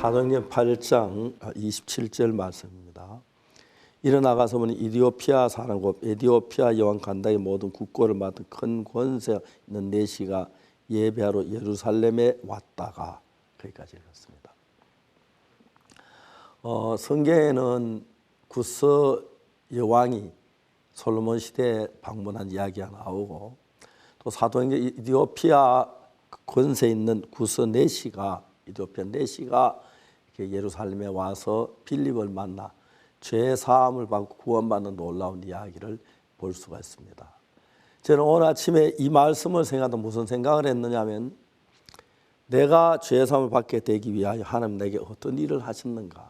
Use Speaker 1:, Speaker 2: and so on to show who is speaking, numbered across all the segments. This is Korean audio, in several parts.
Speaker 1: 사도행전 8장 27절 말씀입니다. 일어나가서 보니 이디오피아 사람 곧 에디오피아 여왕 간다의 모든 국고를 맡은 큰 권세 있는 내시가 예배하러 예루살렘에 왔다가 거기까지 읽었습니다. 성경에는 구서 여왕이 솔로몬 시대에 방문한 이야기가 나오고 또 사도행전 이디오피아 권세 있는 구서 내시가 이디오피아 내시가 예루살렘에 와서 빌립을 만나 죄 사함을 받고 구원받는 놀라운 이야기를 볼 수가 있습니다. 저는 오늘 아침에 이 말씀을 생각하다 무슨 생각을 했느냐면 내가 죄 사함을 받게 되기 위하여 하나님 내게 어떤 일을 하셨는가.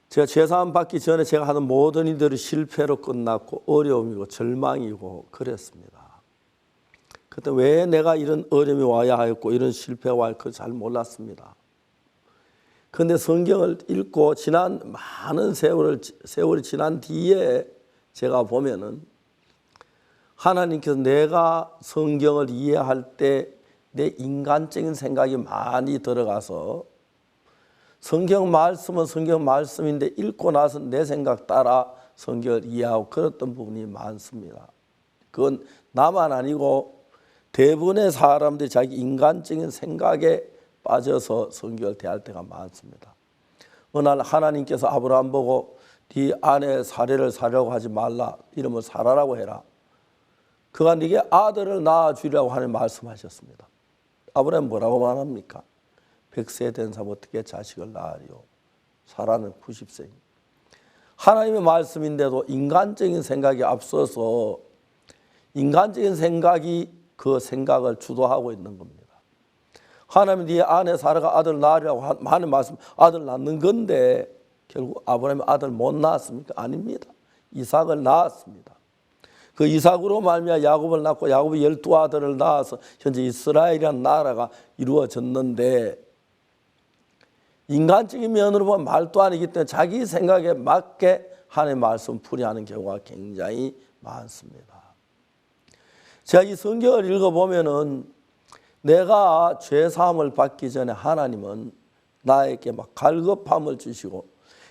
Speaker 1: 제가 죄 사함 받기 전에 제가 하는 모든 일들이 실패로 끝났고 어려움이고 절망이고 그랬습니다. 그때 왜 내가 이런 어려움이 와야 하였고 이런 실패가 와야 할지 잘 몰랐습니다. 그런데 성경을 읽고 지난 많은 세월이 지난 뒤에 제가 보면은 하나님께서 내가 성경을 이해할 때 내 인간적인 생각이 많이 들어가서 성경 말씀은 성경 말씀인데 읽고 나서 내 생각 따라 성경을 이해하고 그랬던 부분이 많습니다. 그건 나만 아니고 대부분의 사람들이 자기 인간적인 생각에 빠져서 성경을 대할 때가 많습니다. 어느 날 하나님께서 아브라함 보고 네 아내 사례를 사려고 하지 말라. 이름을 사라라고 해라. 그가 네게 아들을 낳아주리라고 하는 말씀하셨습니다. 아브라함 뭐라고 말합니까? 100세 된 사람 어떻게 자식을 낳으리요? 사라는 90세. 하나님의 말씀인데도 인간적인 생각이 앞서서 인간적인 생각이 그 생각을 주도하고 있는 겁니다. 하나님이 네 아내 사라가 아들 낳으리라고 하는 말씀, 아들 낳는 건데 결국 아브라함이 아들 못 낳았습니까? 아닙니다. 이삭을 낳았습니다. 그 이삭으로 말미암아 야곱을 낳고 야곱이 12아들을 낳아서 현재 이스라엘이라는 나라가 이루어졌는데 인간적인 면으로 보면 말도 아니기 때문에 자기 생각에 맞게 하나님의 말씀 풀이하는 경우가 굉장히 많습니다. 제가 이 성경을 읽어보면은 내가 죄 사함을 받기 전에 하나님은 나에게 막 갈급함을 주시고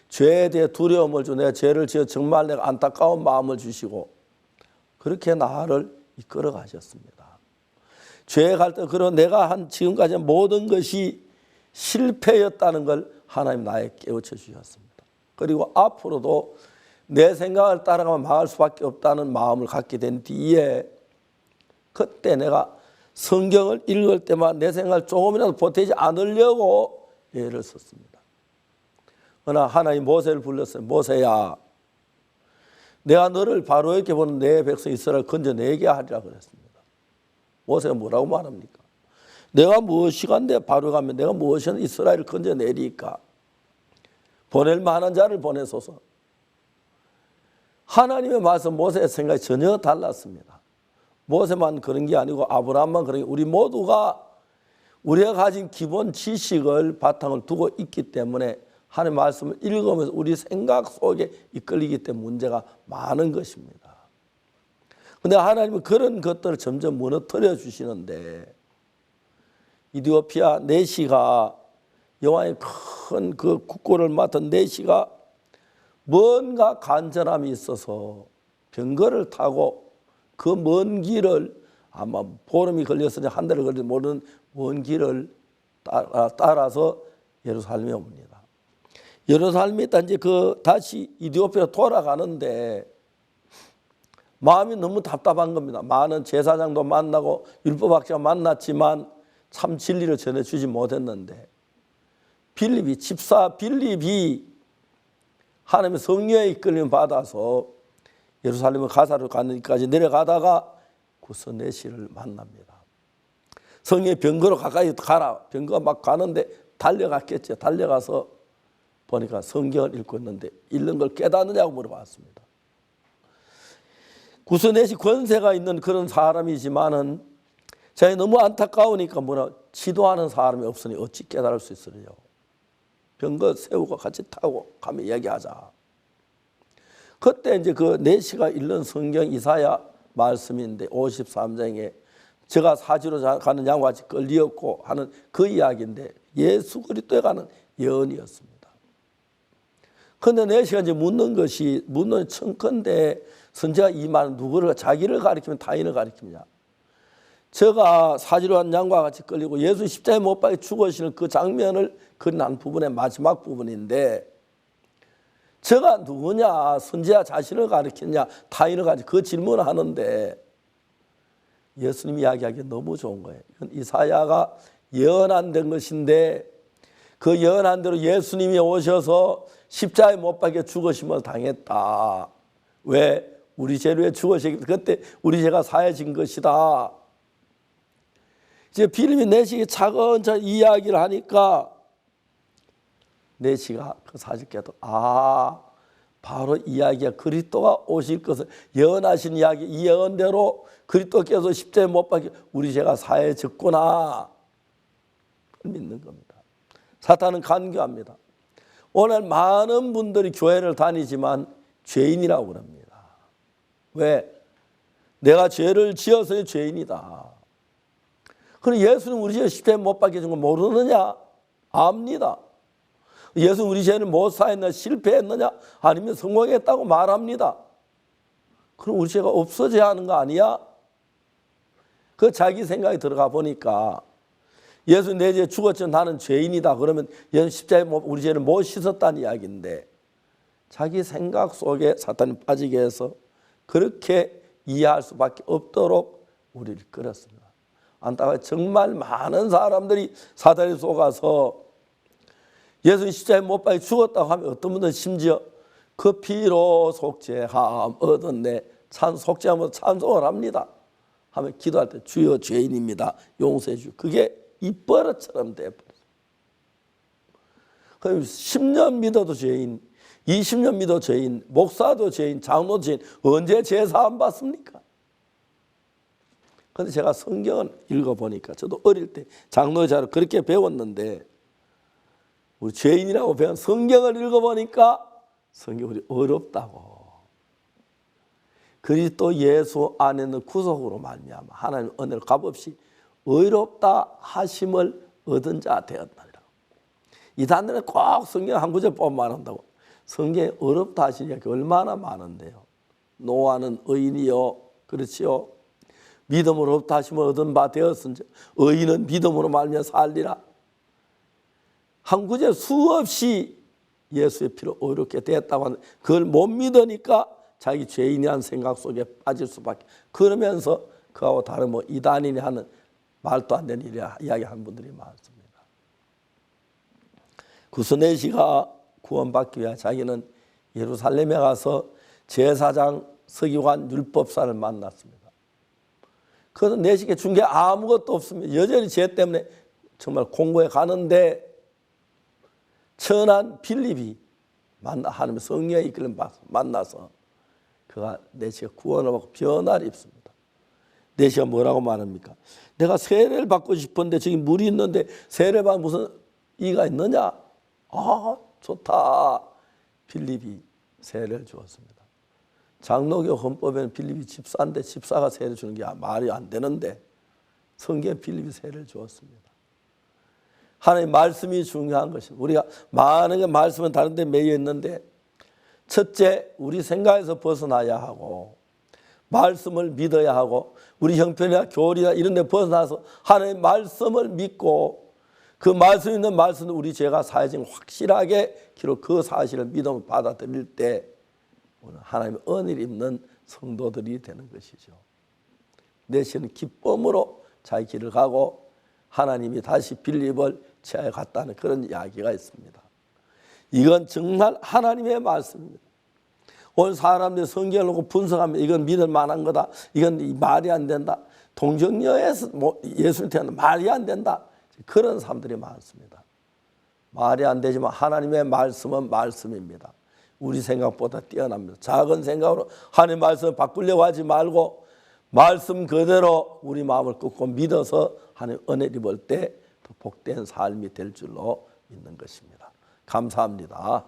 Speaker 1: 죄에 대해 두려움을 주고 내가 죄를 지어 정말 내가 안타까운 마음을 주시고 그렇게 나를 이끌어 가셨습니다. 죄에 갈 때 그런 내가 한 지금까지 모든 것이 실패였다는 걸 하나님 나에게 깨우쳐 주셨습니다. 그리고 앞으로도 내 생각을 따라가면 망할 수밖에 없다는 마음을 갖게 된 뒤에 그때 내가 성경을 읽을 때만 내 생각을 조금이라도 보태지 않으려고 애를 썼습니다. 그러나 하나님 모세를 불렀어요. 모세야, 내가 너를 바로에게 보는 내 백성 이스라엘을 건져내게 하리라 그랬습니다. 모세가 뭐라고 말합니까? 내가 무엇이간데 바로 가면 내가 무엇이간 이스라엘을 건져내리까? 보낼 만한 자를 보내소서. 하나님의 말씀 모세의 생각이 전혀 달랐습니다. 모세만 그런 게 아니고 아브라함만 그런 게 우리 모두가 우리가 가진 기본 지식을 바탕을 두고 있기 때문에 하나님의 말씀을 읽으면서 우리 생각 속에 이끌리기 때문에 문제가 많은 것입니다. 그런데 하나님은 그런 것들을 점점 무너뜨려 주시는데 이디오피아 내시가 여왕의 큰 그 국고를 맡은 내시가 뭔가 간절함이 있어서 병거를 타고 그 먼 길을 아마 보름이 걸렸으니 한 달을 걸릴지 모르는 먼 길을 따라서 예루살렘에 옵니다. 예루살렘에 있다 이제 다시 이디오피아로 돌아가는데 마음이 너무 답답한 겁니다. 많은 제사장도 만나고 율법학자 만났지만 참 진리를 전해주지 못했는데 빌립이 집사 빌립이 하나님의 성령의 이끌림 받아서 예루살렘을 가사로 가는 데까지 내려가다가 구서 내시를 만납니다. 성의 병거로 가까이 가라. 병거가 막 가는데 달려갔겠죠. 달려가서 보니까 성경을 읽고 있는데 읽는 걸 깨닫느냐고 물어봤습니다. 구서 내시 권세가 있는 그런 사람이지만은 제가 너무 안타까우니까 지도하는 사람이 없으니 어찌 깨달을 수 있으리요. 병거 세우고 같이 타고 가면 얘기하자. 그때 이제 그 내시가 읽는 성경 이사야 말씀인데 53장에 제가 사지로 가는 양과 같이 끌리었고 하는 그 이야기인데 예수 그리스도에 가는 예언이었습니다. 그런데 내시가 이제 묻는 청컨대 선지자가 이 말은 누구를 자기를 가리키면 타인을 가리킵니다. 제가 사지로 간 양과 같이 끌리고 예수 십자가에 못 박혀 죽으시는 그 장면을 그린 한 부분의 마지막 부분인데 제가 누구냐, 선지자 자신을 가리키느냐 타인을 가리키냐 그 질문을 하는데 예수님이 이야기하기 너무 좋은 거예요. 이건 이사야가 예언한 된 것인데 그 예언한 대로 예수님이 오셔서 십자가에 못 박혀 죽으심을 당했다. 왜? 우리 죄를 위해 죽으시기 그때 우리 죄가 사해진 것이다. 이제 빌립이 내시기 차근차근 이야기를 하니까 내시가 그 사실 깨도 바로 이야기가 그리스도가 오실 것을 예언하신 이야기 이 예언대로 그리스도께서 십자가에 못 박혀 우리 죄가 사해졌구나 믿는 겁니다. 사탄은 간교합니다. 오늘 많은 분들이 교회를 다니지만 죄인이라고 그럽니다. 왜? 내가 죄를 지어서 죄인이다. 그럼 예수는 우리 죄 십자가에 못 박혀준 거 모르느냐? 압니다. 예수는 우리 죄를 못 사했느냐? 실패했느냐? 아니면 성공했다고 말합니다. 그럼 우리 죄가 없어져야 하는 거 아니야? 그 자기 생각이 들어가 보니까 예수 내 죄 죽었지만 나는 죄인이다. 그러면 예수 십자가에 우리 죄를 못 씻었다는 이야기인데 자기 생각 속에 사탄이 빠지게 해서 그렇게 이해할 수밖에 없도록 우리를 끌었습니다. 안타까워 정말 많은 사람들이 사단에 속아서 예수 십자가에 못 박혀 죽었다고 하면 어떤 분들은 심지어 그 피로 속죄함 얻었네 속죄함으로 찬송을 합니다. 하면 기도할 때 주여 죄인입니다. 용서해 주시오. 그게 입버릇처럼 돼버렸어요. 10년 믿어도 죄인, 20년 믿어도 죄인, 목사도 죄인, 장로도 죄인, 언제 제사함 받습니까? 그런데 제가 성경을 읽어보니까 저도 어릴 때 장로자로 그렇게 배웠는데 우리 죄인이라고 배운 성경을 읽어보니까 성경이 어렵다고. 그리스도 예수 안에는 구속으로 말미암아 하나님 은혜를 값없이 의롭다 하심을 얻은 자 되었나이라. 이 단어는 꼭 성경 한 구절 보면 한다고. 성경에 어렵다 하시는 이야기 얼마나 많은데요. 노아는 의인이요, 그렇지요. 믿음으로 의롭다 하심을 얻은 바 되었은지 의인은 믿음으로 말미암아 살리라. 한 구절 수없이 예수의 피로 의롭게 되었다고 하는데 그걸 못 믿으니까 자기 죄인이라는 생각 속에 빠질 수밖에. 그러면서 그하고 다른 이단인이 하는 말도 안 되는 일이야 이야기하는 분들이 많습니다. 구스네시가 구원받기 위해 자기는 예루살렘에 가서 제사장, 서기관, 율법사를 만났습니다. 그래서 내시게 준 게 아무것도 없습니다. 여전히 죄 때문에 정말 공고에 가는데 천한 빌립이 하나님의 성령의 이끌림 만나서 그가 내시가 구원을 받고 변화를 입습니다. 내시가 뭐라고 말합니까? 내가 세례를 받고 싶은데 저기 물이 있는데 세례 받으면 무슨 이가 있느냐? 좋다. 빌립이 세례를 주었습니다. 장로교 헌법에는 빌립이 집사인데 집사가 세례 주는 게 말이 안 되는데 성경에 빌립이 세례를 주었습니다. 하나님의 말씀이 중요한 것입니다. 우리가 많은 말씀은 다른 데 매여 있는데 첫째, 우리 생각에서 벗어나야 하고 말씀을 믿어야 하고 우리 형편이나 교리나 이런 데 벗어나서 하나님의 말씀을 믿고 그 말씀 있는 말씀은 우리 죄가 사해진 확실하게 기록 그 사실을 믿음을 받아들일 때 하나님의 은혜를 입는 성도들이 되는 것이죠. 내시는 기쁨으로 자기 길을 가고 하나님이 다시 빌립을 제하여 갔다는 그런 이야기가 있습니다. 이건 정말 하나님의 말씀입니다. 오늘 사람들이 성경을 놓고 분석하면 이건 믿을 만한 거다. 이건 말이 안 된다. 동정녀에서 예수님 태어난 말이 안 된다. 그런 사람들이 많습니다. 말이 안 되지만 하나님의 말씀은 말씀입니다. 우리 생각보다 뛰어납니다. 작은 생각으로 하나님의 말씀을 바꾸려고 하지 말고 말씀 그대로 우리 마음을 끄고 믿어서 하나님 은혜를 입을 때 더 복된 삶이 될 줄로 믿는 것입니다. 감사합니다.